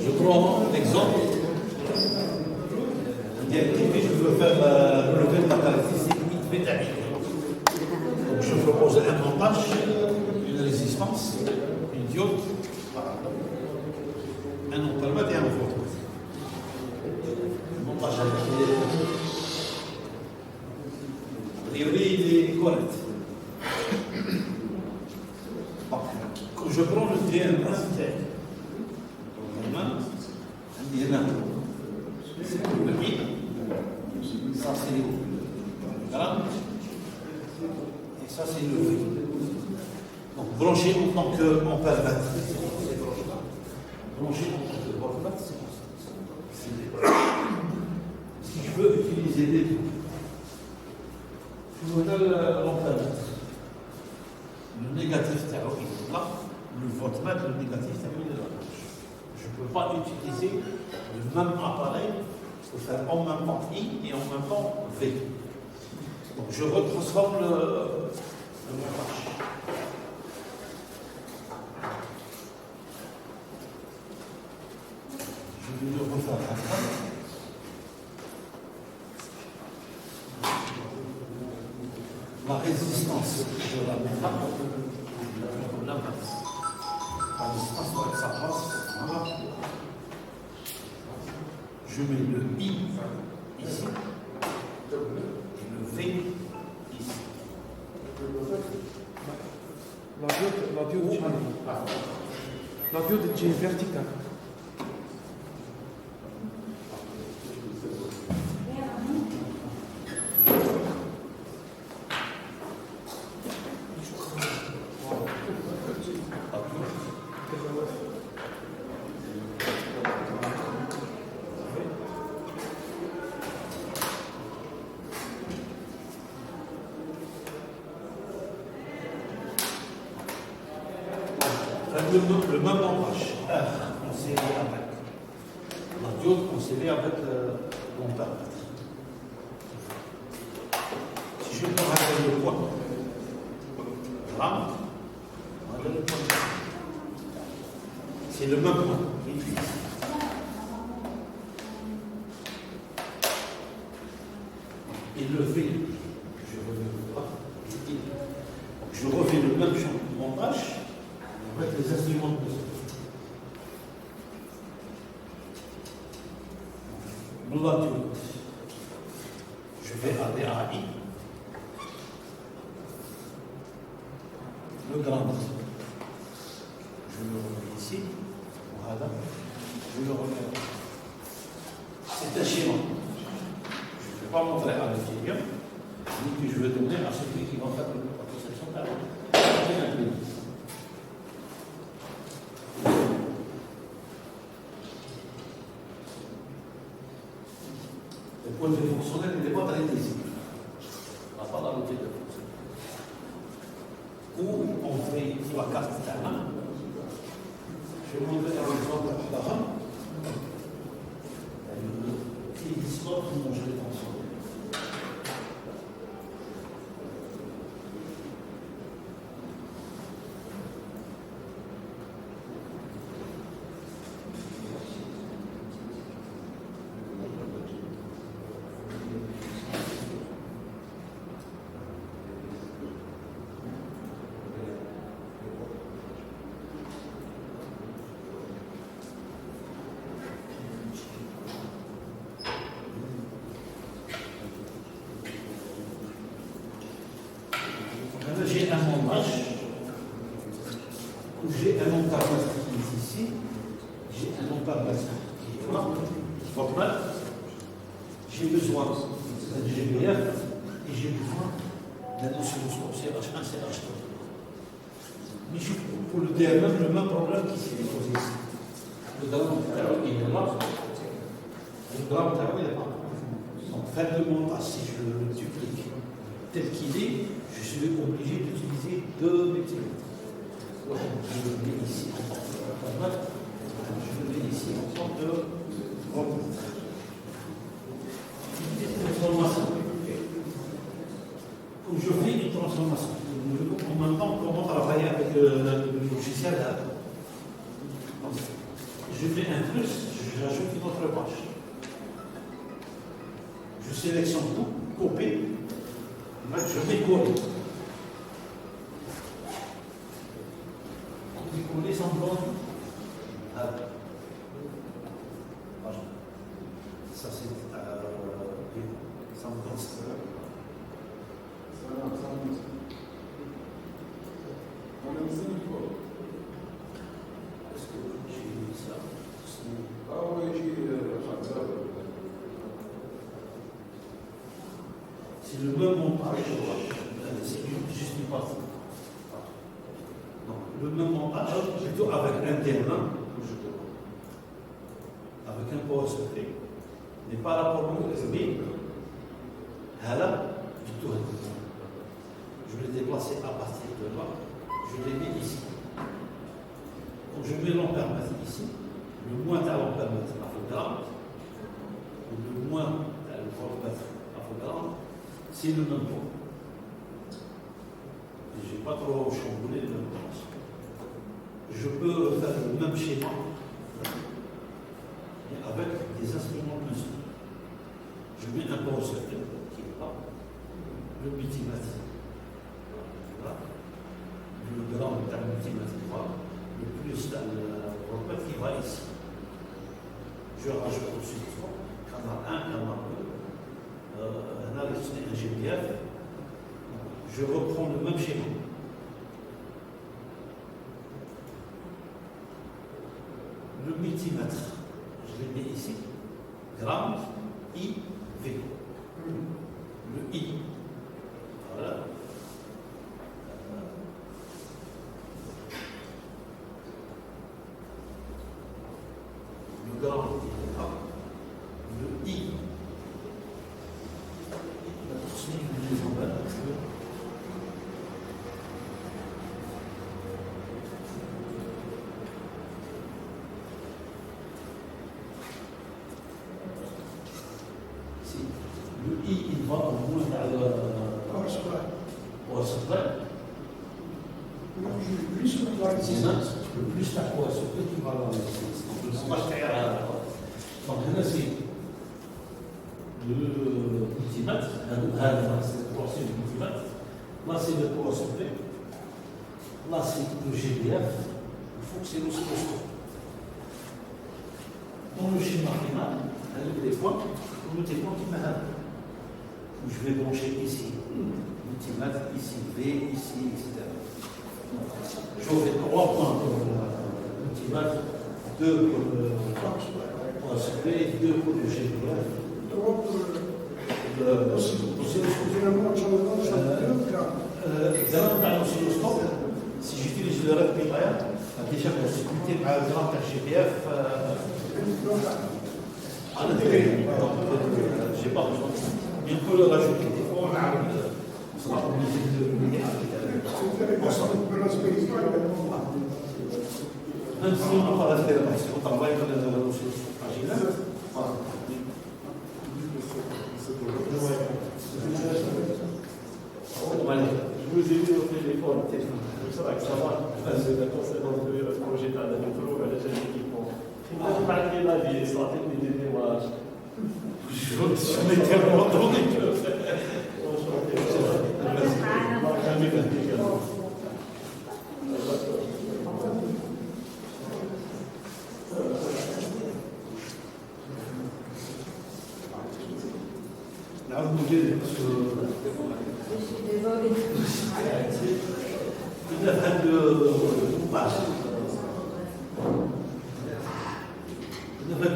Je prends l'exemple. Je veux faire relever de la caractéristique métallique. Donc je propose un montage, une résistance, une diode, un ampèremètre et un voltmètre. Le montage a priori il est correct. Bon. Quand je prends le DN principal, c'est le vide, ça c'est le gramme, et ça c'est le vide. Donc brancher en tant qu'ampèremètre, c'est brancher en tant que voltmètre, c'est si je veux utiliser les deux, je vous donne l'ampèremètre. Le négatif théorique est là, le voltmètre, le négatif théorique est là. Je ne peux pas utiliser le même appareil pour faire en même temps I et en même temps V. Donc je retransforme le montage. Je vais le refaire après. La résistance, je la mets là. La résistance doit être sa place. Voilà. Je mets le I ici et le V ici. La diode est verticale. Le même montage, on s'est avec la diode, on s'est avec l'ampèremètre. Si je prends le point, gramme, le point, c'est le même point. Et le V, je refais le même champ de montage. Avec les instruments de mesure. La diode. Je vais aller à I. Le gramme. Je le remets ici. Voilà. Je le remets. C'est un schéma. Je ne vais pas montrer à l'intérieur, mais que je vais donner à ceux qui vont faire la conception thermique. Le point de vue fonctionnel n'est pas très lisible. On n'a pas la logique de fonctionnement. Où on fait la carte terrain. Je vais vous montrer un exemple d'Abraham. Et l'histoire, comment je l'ai transformé. J'ai un montage où j'ai un ampèremètre qui est ici, j'ai un ampèremètre qui est là, voltmètre, j'ai besoin d'un GBF et j'ai besoin d'un oscilloscope CH1, CH2. Mais pour le DMM, le même problème qui s'est posé ici. Le gramme il est là, le gramme il est là. Donc faire le montage, si je le duplique tel qu'il est, je suis obligé d'utiliser deux multimètres. Donc, je le mets ici en tant que voltmètre, je le mets ici en tant que voltmètre. Une transformation. Comme je fais une transformation, en même temps, comment travailler avec le logiciel. je mets un plus, j'ajoute une autre page. Je sélectionne tout, copier, je mets coller. Coller sans blanc. Ça c'est ça me donne ça. Est-ce que j'ai mis ça? C'est le même montage, c'est juste une partie. Donc, le même montage, plutôt avec un terrain, avec un power secret, n'est pas là pour nous, mais là, du tout. Je l'ai déplacé à partir de là, je l'ai mis ici. Donc je mets l'ampèremètre ici, le moins de l'ampèremètre à photogramme, le moins de l'ampèremètre à photogramme, c'est le même point. Je n'ai pas trop chamboulé le même temps. Je peux faire le même schéma, mais avec des instruments de mesure. Je mets un power secret qui est là, le multimètre, là, le grand multimètre là, le plus le qui va ici. Je rajoute au-dessus de ça, canal 1, canal 2, un GPF. Je reprends le même schéma. Le multimètre, je l'ai mis ici, gramme, I, V. Le I. Voilà. Le gramme, il est là. Le I. Le I, il va au moins dans le power supply. C'est ça, le plus la power supply qui va dans le donc là, c'est le multimètre, c'est le power supply du multimètre. Là, c'est le power supply. Là, c'est le GDF. Il faut que c'est l'oscilloscope. Dans le schéma final, avec les points, on met des points qui m'arrêtent. Je vais brancher ici, multimètre, ici, V, ici, etc. J'aurai 3 points pour le multimètre, 2 pour le V, 2 pour le GDF. L'oscilloscope, si j'utilise le rectifier, déjà pour discuter par exemple un GPF, j'ai pas besoin de ça. Il peut le rajouter. Des fois, on sera obligé de le mettre. Même si on n'a pas la référence, on travaille dans les ressources fragiles. Je vous ai vu au téléphone, c'est vrai que ça va. C'est la conséquence de projet d'adaptation à l'échelle d'équipement. Il faut marquer la vie, ça fait des démarches. Je m'étais abandonné.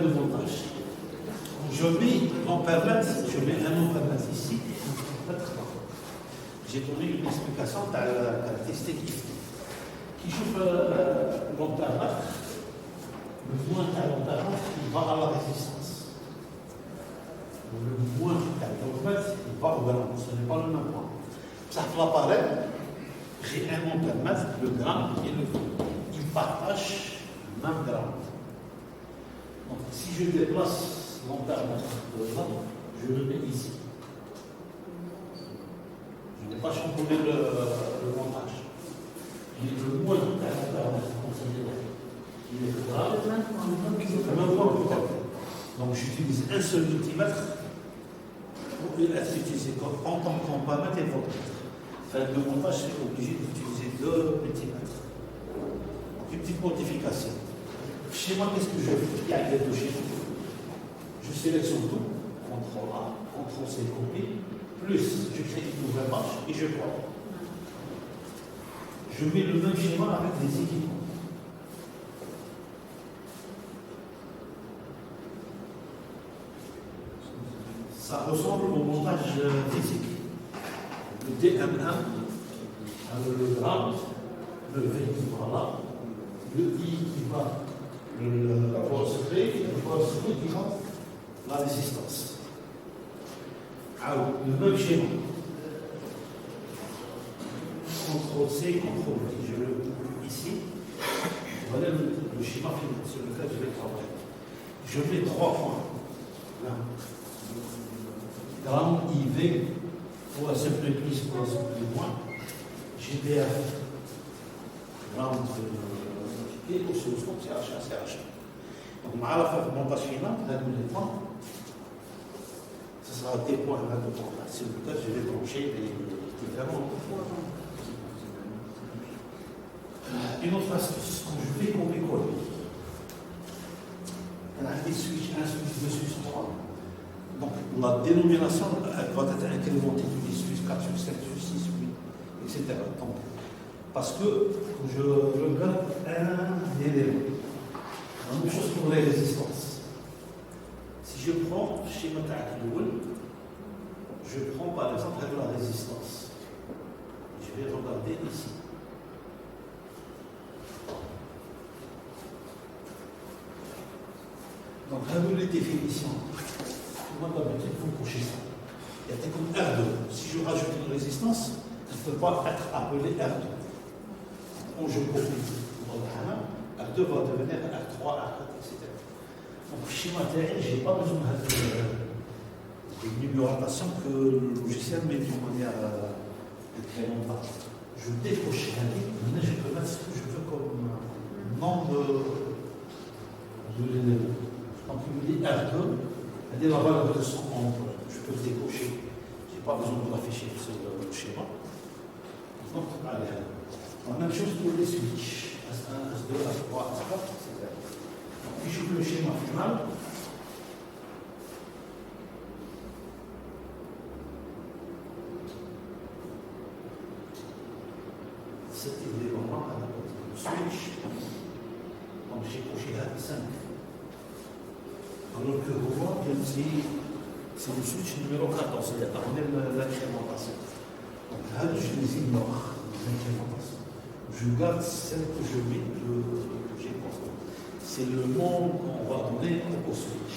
de montage. Je mets l'ampèremètre, je mets un ampèremètre ici. J'ai donné une explication de la caractéristique qui joue l'ampèremètre. Le moins de l'ampèremètre, il va à la résistance. Le moins de l'ampèremètre, il va au gramme. Ce n'est pas le même point. Ça fait l'appareil, j'ai un ampèremètre, le gramme et le volume. Ils partagent le même gramme. Donc, si je déplace l'ampèremètre de là, je le mets ici. Je n'ai pas chamboulé le montage. Il est le moins de l'ampèremètre considéré. Il est le gramme. Donc j'utilise un seul multimètre pour être utilisé en tant que compamètre et voltmètre. Faire le montage, je suis obligé d'utiliser 2 multimètres. Donc une petite modification. Chez moi, qu'est-ce que je fais? Il y a les deux schémas. Je sélectionne tout, CTRL A, CTRL C, copie, plus je crée une nouvelle page et je vois. Je mets le même schéma avec les équipements. Ça ressemble au montage physique. Le DM1, le grade, le V qui va là, le I qui va, le poste qui va la résistance. Alors, le même schéma. CTRL-C, CTRL-V. Je le coupe ici. Voilà le schéma final sur lequel je vais travailler. Je mets 3 points. Là. Gramme IV pour la simple plus, pour la simple moins. GDF. Gramme et oscilloscope, c'est H1, c'est H1. Donc, à la fin de montage final, on a les points. Ce sera des points là de points. C'est lequel je vais brancher les différents. Une autre astuce, quand je fais copier-coller, on a des switches 1, switch 2, switch 3. Donc la dénomination elle va être incrémentée tous les switch 4, switch 5, switch 6, 8, etc. Donc, parce que je regarde un élément. La même chose pour les résistances. Si je prends schéma Ta'al, je prends par exemple la résistance. Je vais regarder ici. Donc, avec les définitions, moi d'habitude, il faut coucher ça. Il y a des comme R2. Si je rajoute une résistance, elle ne peut pas être appelée R2. Quand je copie dans le HANA, R2 va devenir R3, R4, etc. Donc, schéma TR, je n'ai pas besoin d'une numérotation que le logiciel met d'une manière incrémentale. Je décoche un livre, maintenant je peux mettre ce que je veux comme nom de l'élément. Donc il me dit R2, c'est-à-dire la valeur de son nombre, je peux le décocher. Je n'ai pas besoin de l'afficher sur le schéma. Donc, allez, la même chose pour les switches. S1, S2, S3, S4, etc. Donc, puis je fais le schéma final. Cet élément-là, à la côté du switch. Donc j'ai coché là 5. Alors que vous voyez, c'est le switch numéro 14, c'est-à-dire l'incrémentation. Donc là, je les ignore, l'incrémentation. Je garde celle que je mets, que j'ai construit. C'est le nom qu'on va donner au switch.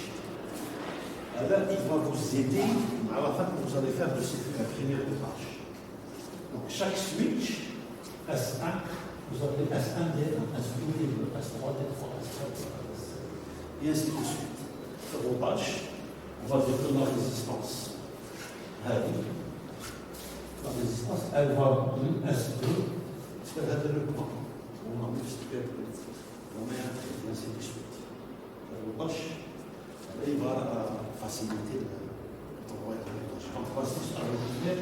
Alors, il va vous aider à la fin que vous allez faire de la première tâche. Donc chaque switch, S1, vous avez S1, D1, S2, D2, S3, D3, S4, et ainsi de suite. Routage, on va dire que la résistance. La résistance, elle va de S2, c'est-à-dire le point. On a multiplié on met et ainsi de suite. Le routage, il va faciliter le routage. Donc, l'astuce à retenir,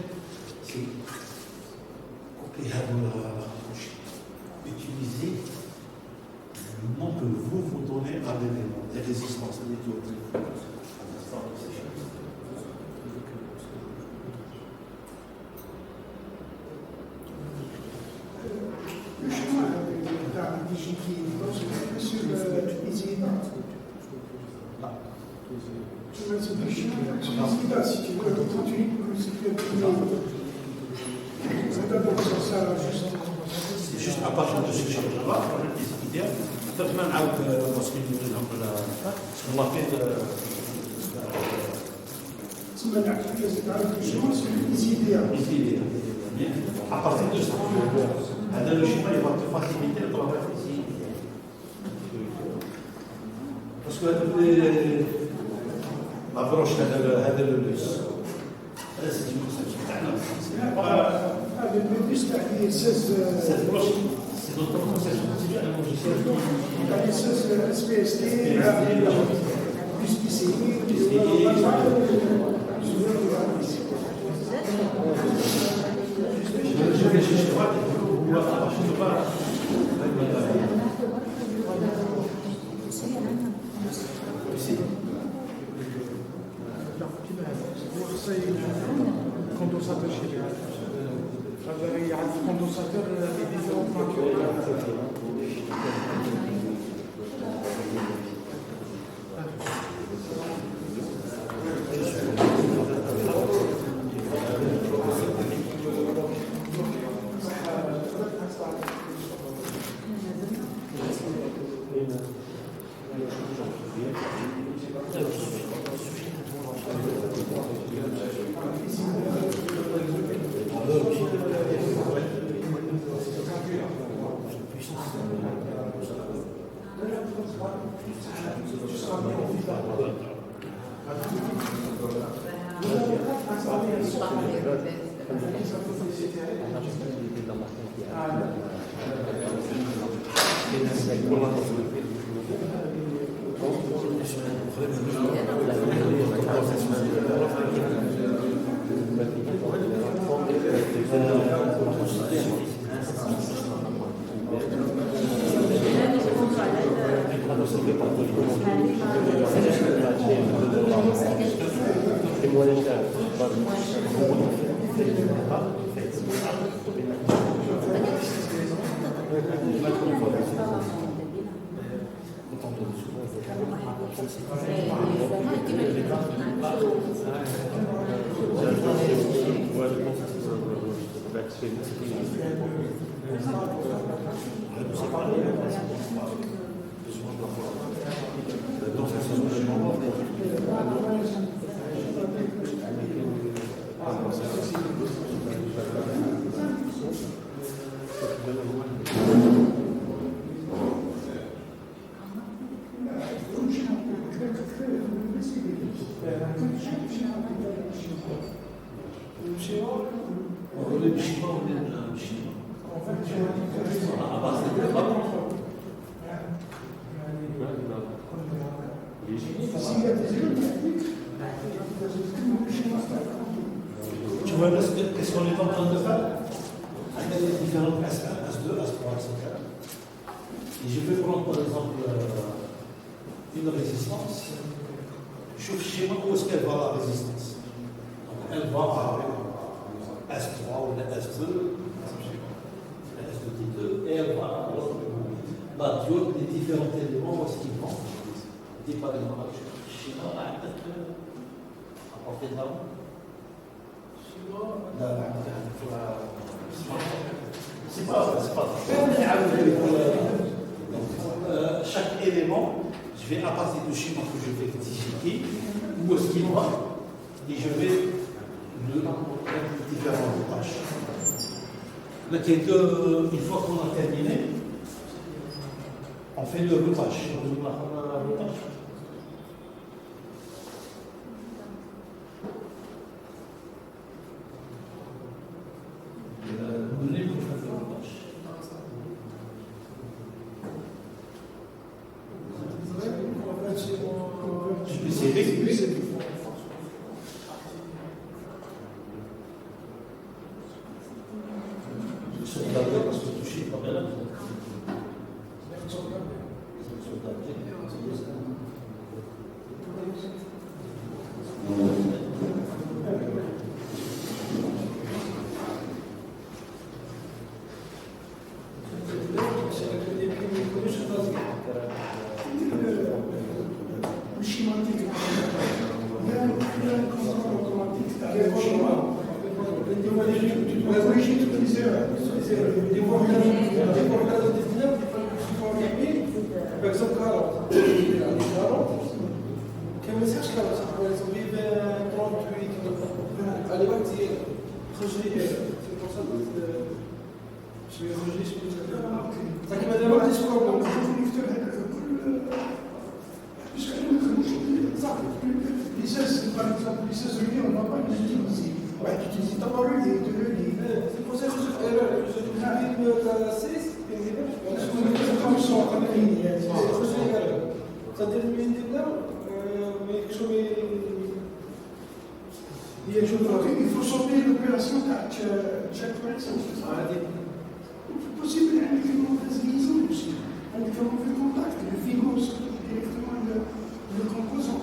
c'est copier la couche. Utiliser le nom que vous donnez à l'élément, les résistances, les diodes. Le schéma digital, sur l'ISIDA. Tu mets sur le schéma d'ISIDA, si tu veux, quand tu c'est d'abord ça, juste. C'est juste à partir de ce schéma-là, les idées. Peut-être même avec ce qu'on appelle à partir de ça, le schéma il va te faciliter le travail ici. Parce que la broche, c'est le bus. C'est une conception. Le bus, cette broche, c'est notre conception. C'est un logiciel. SPST. plus PCI. Je vais chercher droite. On va faire marcher de bas. Condensateur chez lui. Il y a un condensateur et différentes matures. Tu vois qu'est-ce qu'on est en train de faire avec les différentes S1, S2, S3, etc. Et je vais prendre par exemple une résistance. Je chez moi où est-ce qu'elle va la résistance. Donc, elle va à S3 ou la S2, la S2T2, et elle va à la diode des différents éléments où est-ce qu'ils vont. Dis par exemple, chez moi, à portée de la main. C'est pas. Chaque élément, je vais à partir du schéma que je vais expliquer, où est-ce qu'il va, et je vais le mettre différentes tâches. Une fois qu'on a terminé, on fait le routage. il faut sauver l'opération checkpoint. C'est possible, il y a des mauvaises liaisons aussi. Il y a des mauvais contacts. Le virus directement le composant.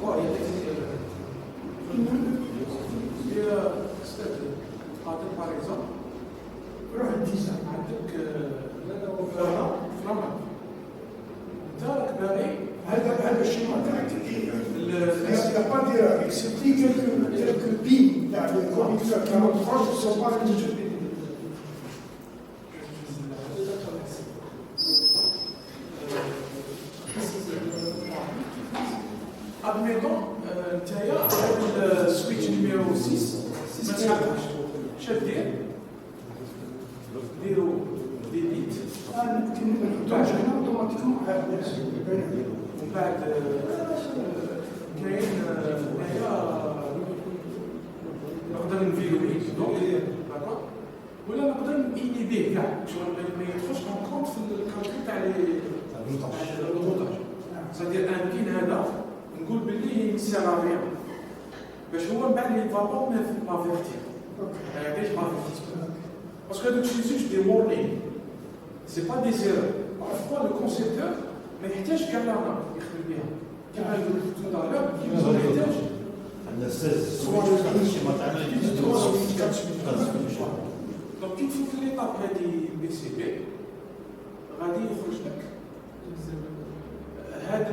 par exemple, روح الديزاين عندك فلامة دارك باغي هذا الشيء تاعك il n'y a pas d'erreur, excepté quelques billes, les conducteurs 43 ne sont pas éligibles. Admettons, tu as le switch numéro 6, chef des bits. ومن بعد كاين نقدر نفيرويه داكور ولا نقدر نينيبيه كاع شغل ما يدخلش اون كونت في الكالكول تاع الروتاج سادير ان كاين هذا نقول باللي سيرافيا باش هو من بعد يفابور ما فيرتي ما يعطيش ما فيرتي باسكو هذوك شي زوج دي وورنينغ سي با دي زيرور بارفوا لو كونسيبتور ما يحتاج كاع لا يخدم بها كما قلت tout à l'heure ما يحتاج عندنا 16 الشيما تاعنا دونك كي تفوت ليطاب هذه بي سي بي غادي يخرج لك هذا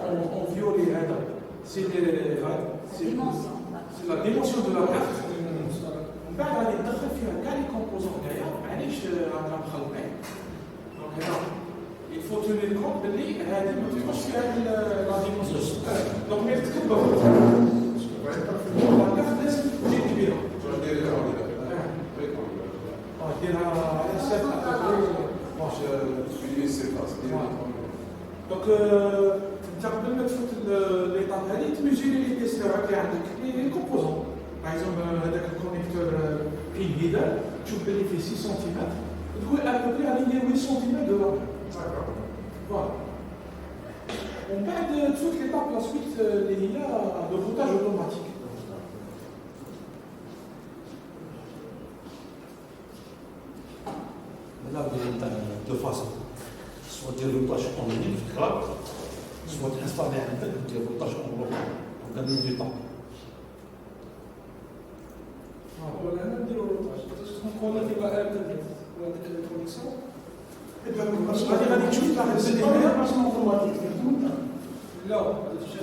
اون فيولي هذا سي لا ديمونسيون دو لا كارت من بعد غادي تدخل فيها كاع لي كومبوزون ديالها معليش راك مخلطين دونك هنا il faut tenir compte باللي هذه ما تدخلش في هذه لا ديمونسيون دونك ملي تكبر لا كارت لازم تجي كبيره ديرها على دونك انت قبل ما تفوت ليطاب هذه تميزيري لي بيس تاعك اللي عندك لي كومبوزون باغ اكزومبل هذاك الكونيكتور بين هيدا تشوف باللي فيه 6 سنتيمتر تقول ابوبري على 8 سنتيمتر دو لابيل فوالا ومن بعد تفوت ليطاب لا سويت اللي هي لو فوتاج اوتوماتيك Là, vous avez deux façons. Soit dire le tâche en ligne, soit installer un tel, dire le tâche en bloc, pour gagner du temps. ولا انا نديرو روتاج نكون كيبقى انترنت وهذيك الكونيكسيون غادي تشوف واحد C'est pas une façon automatique, c'est tout le temps. لا هذا الشيء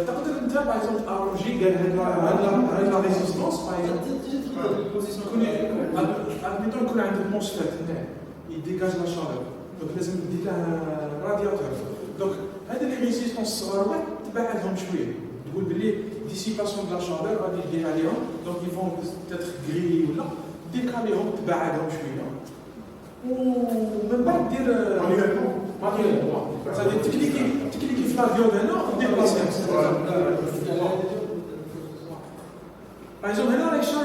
تقدر انت باغ اكزومبل ار جي قال هاد لا ريزيستونس باغ اكزومبل ادميتون يكون عندك موسفيت هنا يديكاج لا شالور دونك لازم دير له رادياتور دونك هاد لي ريزيستونس الصغار تبعدهم شويه تقول باللي ديسيباسيون دو لا شالور غادي دير عليهم دونك يفون بتاتر غري ولا ديكاليهم تبعدهم شويه ومن بعد دير مانيوالمون سادير تكليكي في لافيون هنا ودير بلاصتهم باغ اكزومبل هنا راه شنو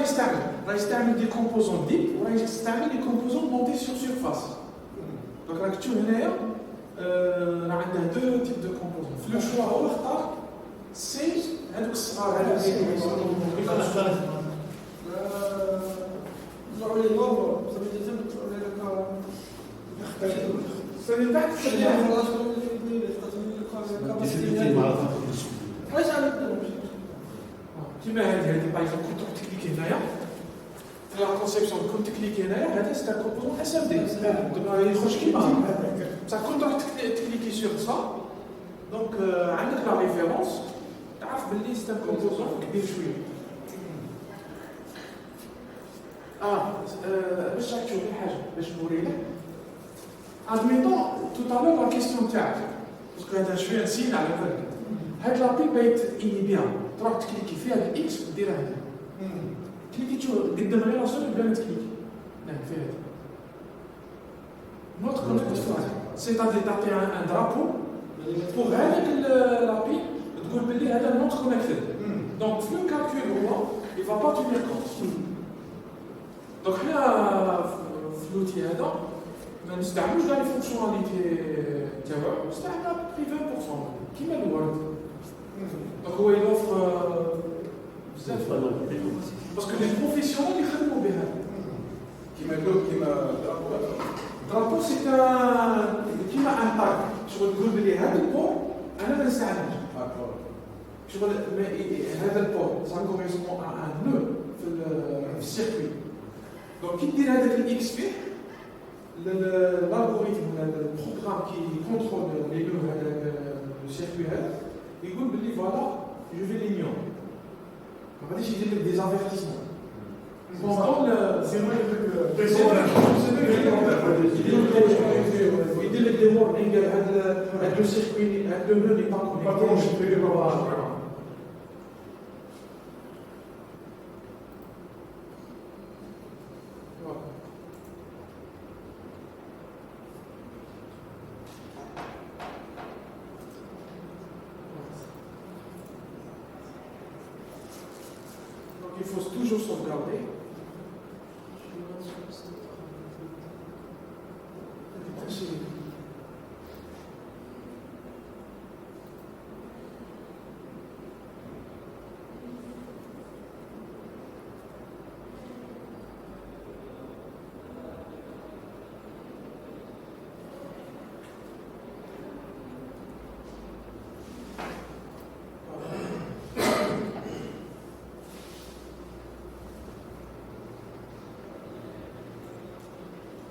يستعمل دي كومبوزون ديب وراه يستعمل دي كومبوزون مونتي سور سيرفاس دونك راك تشوف هنايا راه عندنا دو تيب دو كومبوزون في لو شوا هو اختار سي هذوك الصغار هذوك نزرعوا لي نورمال بصافي تم تزرعوا لي لك فمن بعد Difficulté مع واش غنديرو كيما هذه باغ اكزومبل كنت تكليكي هنايا في لا كونسيبسيون كنت تكليكي هنايا هذا سي ان كومبوزون اس ام دي دابا يخرج كيما بصح كنت راك تكليكي سور سا دونك عندك لا ريفيرونس تعرف باللي سي ان كومبوزون كبير شويه باش راك تشوف حاجه باش نوريلك ادميتون توتالور لا كيستيون تاعك باسكو هذا شويه نسينا على بالك هاد لابي بغيت انيبيها تروح تكليكي فيها الاكس وديرها هنا كليكي تشوف قدام غير راسك بلا ما تكليكي نعم فيها هذا نوت كونيكت فاز سيتادير تعطي ان درابو بوغ هذاك لابي تقول باللي هذا نوت كونيكتد دونك في لو كالكول هو il va pas tenir compte دونك حنا في لوتي هذا ما نستعملوش كاع لي فونكسيوناليتي تاعو، نستعمل بخي 20% كيما الورد. دونك هو يوفر بزاف باسكو لي بروفيسيونيل يخدموا بها. كيما درابو سي كيما ان باك، شغل تقول بلي هذا البور انا ما نستعملش. شغل هذا البور سا كوريسبون ان نو في السيركوي. دونك كي دير هذاك الاكس فيه l'algorithme, le programme qui contrôle les nœuds, le circuit, il dit voilà, je vais l'ignorer. On va dire qu'il y a des avertissements. Pendant le. C'est vrai que. Il dit les warnings, le circuit, le nœud n'est pas connecté. Il faut toujours sauvegarder.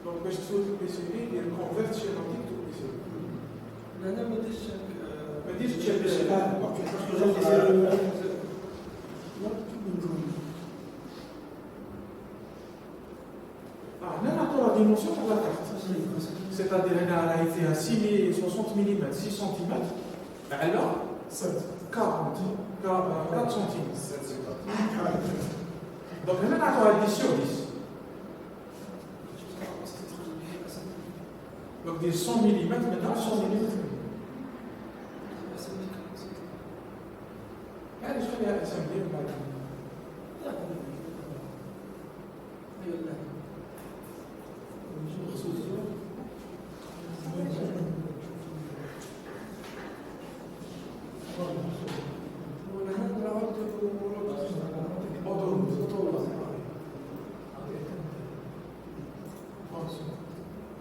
Donc, باش تفوت البيسيلي ديال كونفيرت شيماتيك تو بيسيلي. انا ما درتش ما ديرش تشيك بيسيلي. هنا نعطوا لا ديمونسيون تاع لا كارت. سيتادير هنا راهي فيها 60 ملم 6 سنتيمتر على 40 4 سنتيمتر. دونك هنا نعطوها 10 sur 10. Donc des 100 mm maintenant, 100 mm. يعني شو خليها اسمبلي بعد.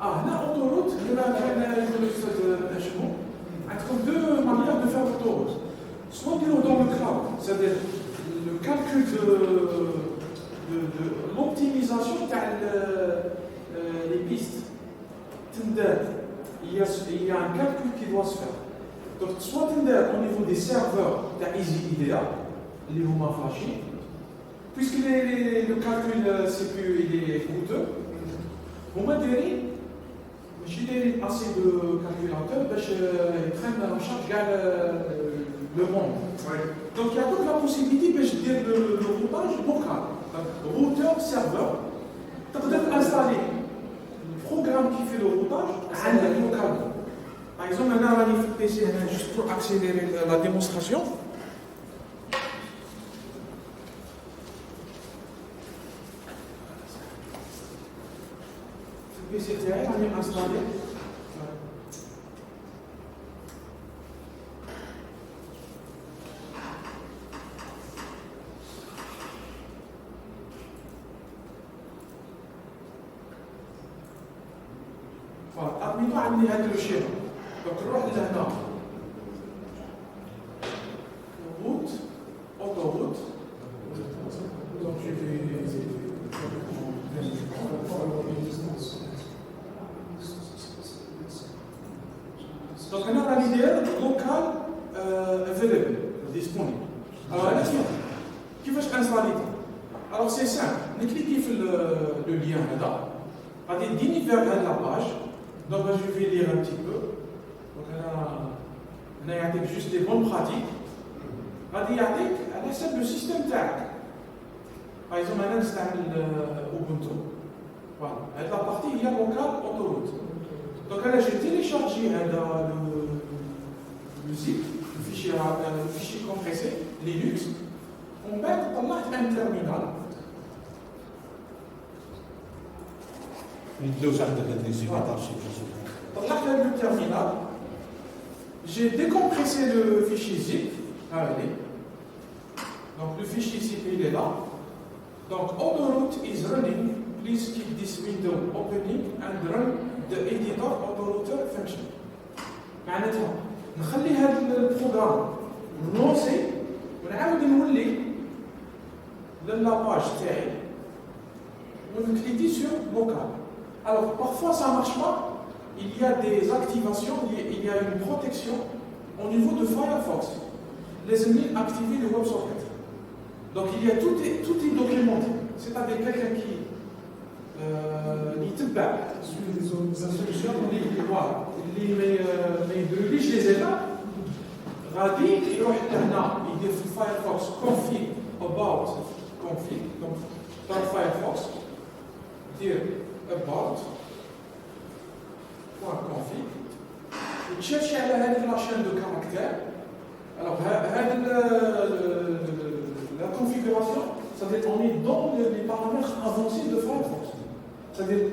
هنا autoroute, عندكم deux manières de faire l'autoroute. Soit dans le cloud, c'est-à-dire le calcul de l'optimisation des pistes. Il y a un calcul qui doit se faire. Donc, soit au niveau des serveurs d'EasyIDEA, les moments flashés, puisque le calcul CPU il est coûteux, au moins j'ai assez de calculateurs pour prendre en charge le monde. Donc il y a toute la possibilité de dire le routage local. Routeur, serveur, tu peux installer le programme qui fait le routage localement. Par exemple, on a un PC juste pour accélérer la démonstration. PCTI, on est installé. Voilà, admettons عندي هذا الشيء. Donc نروح لهنا. Route, autoroute. Donc je vais. Donc on a l'idée local available, disponible. Alors qui va installer? Alors c'est simple. On clique sur le lien là. On va dire vers la page. Donc je vais lire un petit peu. Donc on a juste des bonnes pratiques. On va dire c'est le système TAC. Par exemple, on installe Ubuntu. Voilà. Et la partie il y a local autoroute. Donc là, j'ai téléchargé le zip, le fichier compressé, Linux. On met un terminal. Windows عندك des archives, je suppose. Donc là, j'ai le terminal. J'ai décompressé le fichier zip. Allez. Donc le fichier zip, il est là. Donc Autoroute is running. Please keep this window opening and run the editor autorouter function. معناتها نخلي هذا البروغرام نوصي ونعاود نولي للاباج تاعي ونكليكي sur local. Alors parfois ça marche pas. Il y a des activations, il y a une protection au niveau de Firefox. Les amis activer le WebSocket. Donc il y a tout est documenté. C'est-à-dire quelqu'un qui يتبع السوليوشن اللي ما يديرليش لي زيتاب غادي يروح لهنا يدير في فايرفوكس config about config دونك تاع فايرفوكس دير about config وتشيرشي على هذه لاشين دو كاركتير. alors هذه la configuration c'est-à-dire on est dans les paramètres avancés de Firefox. C'est-à-dire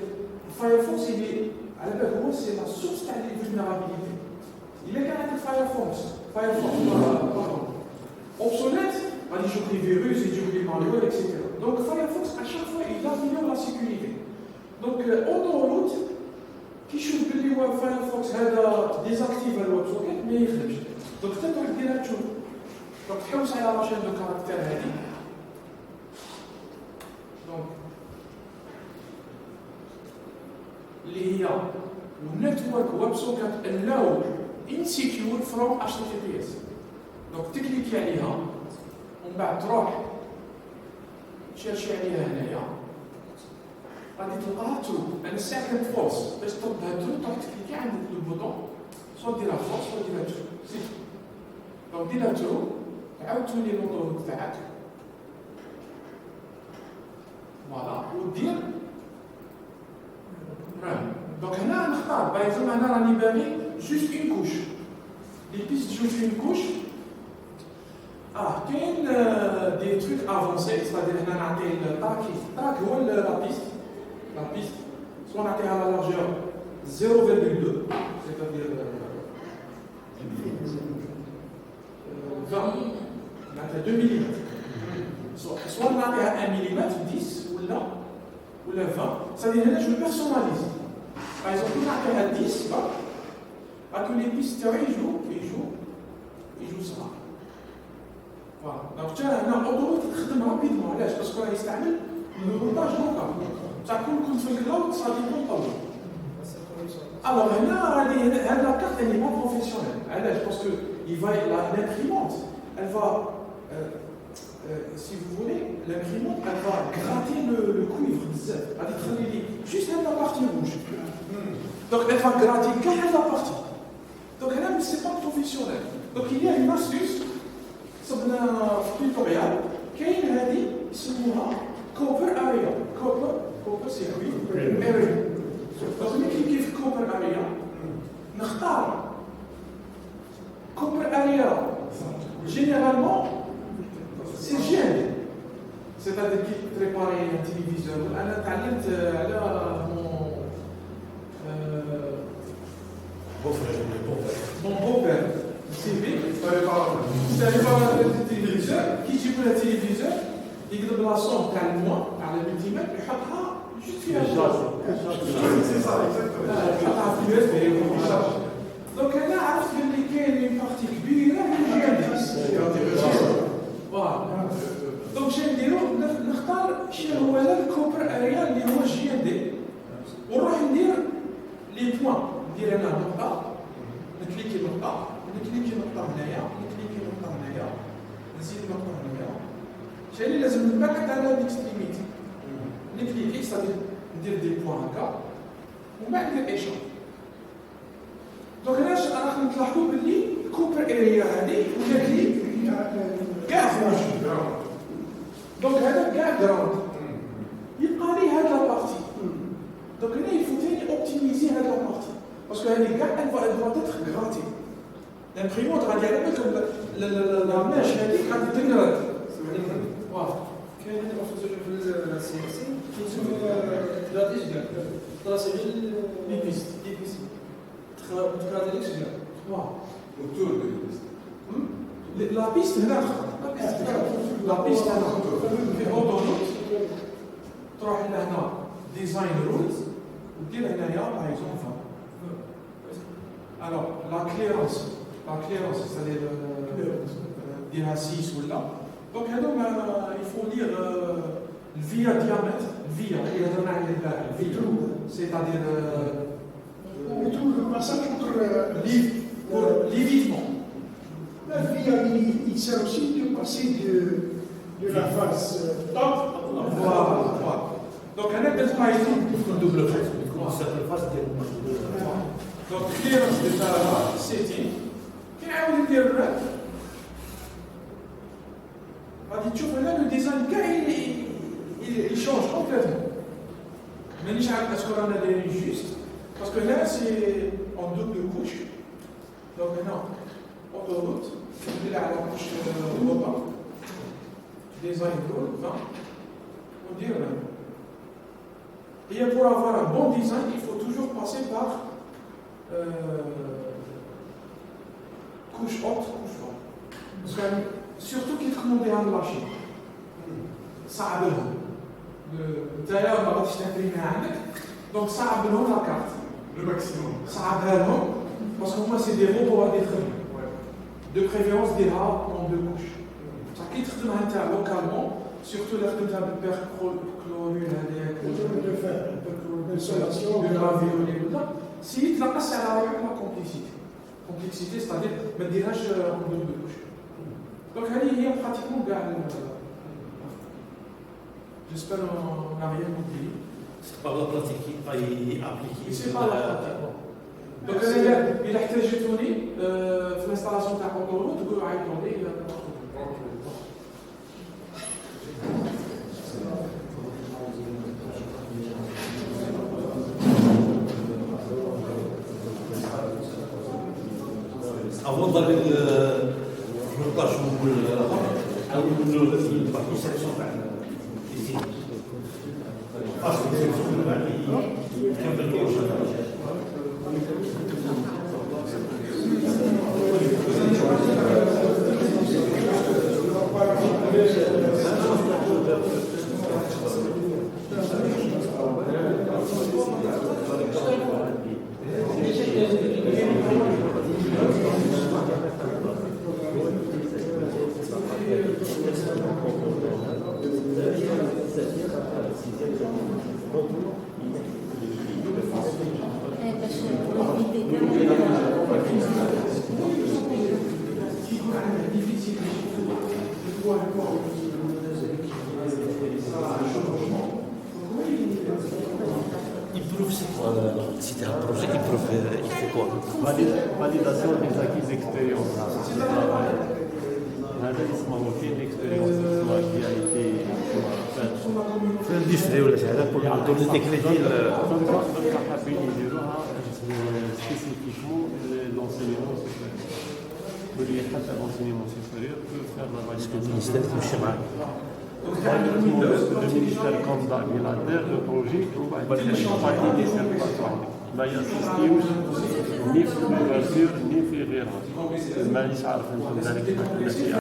Firefox c'est la source des vulnérabilités. Il est quand même Firefox obsolète, il y a des virus, il y a des malwares, etc. Donc Firefox à chaque fois il améliore la sécurité. Donc Autoroute qui شوف باللي هو Firefox هذا désactive le WebSocket ما يخرجش. Donc تقدر ديرها تشوف. donc تحوس على la chaîne de caractère هذه. donc اللي هي network WebSocket allow insecure from HTTPS. donc تكليكي عليها ومن بعد تروح تشيرشي عليها هنايا غادي تلقاها ترو. انا ساكن فولس باش تردها ترو تروح تكليكي عندك البوطون سوا ديرها فولس سوا ديرها ترو. سي دونك ديرها ترو تعاود تولي لوطوريت تاعك فوالا ودير ران. دونك هنا نختار باغ اكزومبل هنا راني باغي جوست اون كوش لي بيست جوست اون كوش. كاين دي تروك افونسي سيتادير هنا نعطيه التراك هو لا بيست سوا نعطيها لا لارجور 0.2 سيتادير 20 نعطيها 2 ملم سوا نعطيها 1 ملم 10 ولا 20. سيتادير هنا جو بيرسوناليز. باغ اكزومبل نعطيها 10 باكو لي بيست تاعي يجو صغار. دونك حتى هنا Autoroute تخدم رابيدمون. علاش؟ باسكو راه يستعمل لو روتاج لوكال تاع كل في الكلاود صافي طول. الوغ هنا غادي هذا كارت اللي با بروفيسيونيل. علاش؟ باسكو l'imprimante elle va si vous voulez l'imprimante elle va gratter le cuivre بزاف غادي تخلي لي juste هاد لا بارتي روج. donc elle va gratter كاع هاد لا بارتي. donc هنا سي با بروفيسيونيل. donc il y a une astuce صبنا في التوتوريال كاين هذه يسموها كوبر اريا. كوبر سي كويفر اريا. دونك ملي كليكي في كوبر اريا نختار كوبر اريا جينيرالمون سي جيل سيتادير كي بريباري التلفزيون. انا تعلمت على mon beau-père CV التلفزيون كي يجيبوا لها التلفزيون يقلب لاصون تاع الموا على الملتيمات يحطها جوست فيها سي صا يحطها في اليو اس بي. دونك انا عرفت بلي كاين اون بارتي كبيره من الجهاز. فوالا دونك شنو نديرو نختار شنو هو هذا الكوبر اريا اللي هو جي ان دي ونروح ندير لي بوان. ندير انا نقطه نكليكي نقطه نكليكي نقطه هنايا نكليكي نقطه هنايا نزيد نقطه هنايا. شنو لازم نبعد على ديك ليميت نكليكي صافي ندير دي بوان هكا ومن بعد ندير ايشون. دونك علاش راكم تلاحظوا باللي الكوبر اريا هذه ولا كليك كاع فوق. دونك هذا كاع جراوند يبقى لي هاد لا بارتي. دونك هنا يفو ثاني اوبتيميزي هاد لا بارتي باسكو هذه كاع elle doit être grattée. l'imprimante غادي على بالك لا ماش هذيك غادي تنقرض. فوالا كاين واحد في السي اس سي كيسموا داتيش كاع تراسي غير لي بيست. تكرا ديالك شنو؟ autour de la piste هنا la piste هنا في autoroute تروح لهنا ديزاين رولز ودير هنايا باغ اكزومبل alors la clearance c'est-à-dire ديرها 6 ولا دونك هذوما il faut lire le via diamètre via اللي هضرنا عليه البارح via c'est-à-dire Et tout le passage entre pour l'évitement. la vie, il sert aussi de passer de la face top. Voilà. Donc, on a besoin une double face. Comment ça peut pas se dire? donc clearance déjà là, setting. Qui a envie de dire là? Tu vois là, le design, il change complètement. Mais je sais est-ce qu'on a des juste. Parce que là, c'est en double couche. Donc maintenant, autoroute, on est là à la couche repas, design rule, on dit là. Et pour avoir un bon design, il faut toujours passer par couche haute, couche bas. Parce que surtout qu'il te demande à lâcher. Ça a besoin. D'ailleurs, on va t'imprimer avec. Donc ça a besoin de la carte. Le maximum. Ça a vraiment, parce que moi c'est des robots à détruire. De préférence des rats en 2 couches. Ça quitte localement, surtout la perchlorure, de graviolet, si tu l'as passé à la complexité. Complexité, c'est-à-dire, me dirais-je en 2 couches. Donc il y a pratiquement j'espère qu'on n'a rien oublié. C'est pas la pratique qui va y appliquer. C'est pas la pratique. Donc il a احتاج توني في l'installation تاع autoroute تقول عيطوا لي Avant d'aller le montage ou le partie sélection ici. Ah, c'est une sélection de la Si tu as un projet, il fait quoi? Validation des acquis d'expérience. هذا اسمه وكيل l'expérience qui a été في الديستري ولا شي حاجه pour donner des crédits حابين يديروها spécifiquement l'enseignement supérieur. واللي حتى l'enseignement supérieur peut faire la validation. المينيستير ماشي معاك. Le ministère candidat il adhère le projet وبعد partie des services ما يسيستمش ني في الوزير ني في غيرها. مانيش عارف انتم ذلك